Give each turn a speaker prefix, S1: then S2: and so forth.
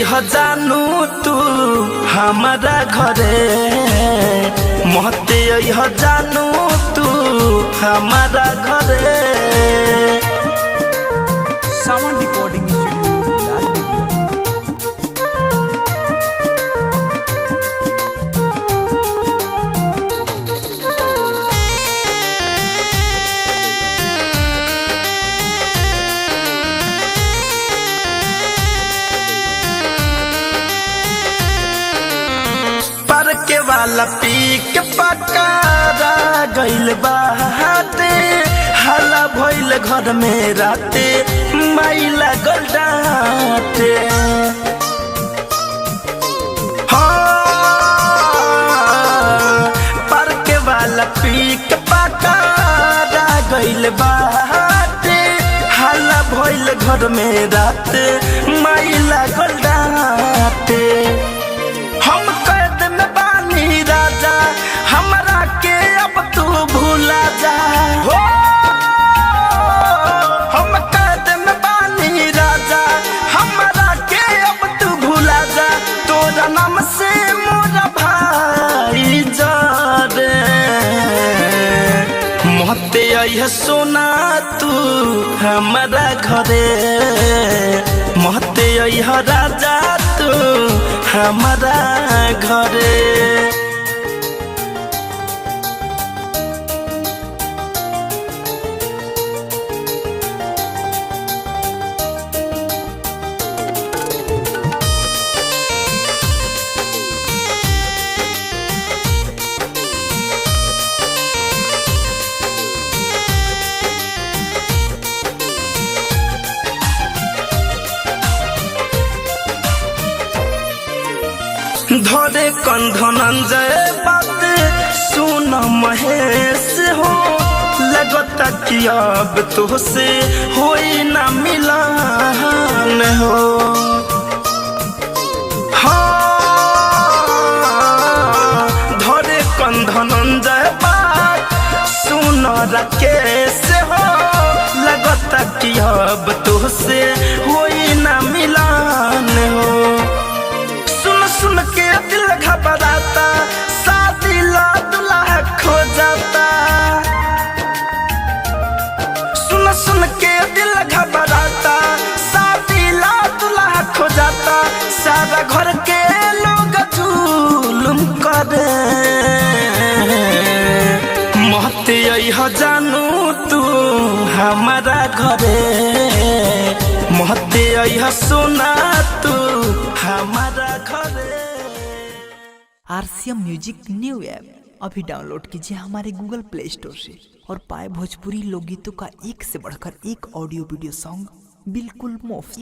S1: यह जानू तू हमारा घरे महते यह जानू तू हमारा घरे
S2: साउंड रिकॉर्डिंग
S1: के वाला पी के पकारा गइल बाटे हल्ला भइल घर में राते माई लागल डांटे पर के वाला पी के पकारा गइल बाटे हल्ला भइल घर में राते माई लागल डांटे हम कैद में बानी राजा हमरा के अब तू भूला जा हो हम कैद में बानी राजा हमरा के अब तू भूला जा तोरा नाम से मोरा भाई जारे मोहते यह सोना तू हमारा घरे मोहते यह राजा तू हमारा घरे धरे कंधनंजय बात सुन महेश हो लगता कि अब तुझसे होई ना मिलन हो हाँ धरे कंधनंजय बात सुन राकेश हो लगता कि अब तुझसे होई ना मिलन हो सुन के दिल घबराता शादी ला दुल्हा खो जाता सुन के दिल घबराता शादी ला दुल्हा खो जाता सारा घर के लोग जुलुम करे महते यह जानू तू हमारा घरे महते यह सोना तू हमारा घरे।
S2: RCM म्यूजिक न्यू ऐप अभी डाउनलोड कीजिए हमारे गूगल प्ले स्टोर से और पाए भोजपुरी लोकगीतों का एक से बढ़कर एक ऑडियो वीडियो सॉन्ग बिल्कुल मुफ्त।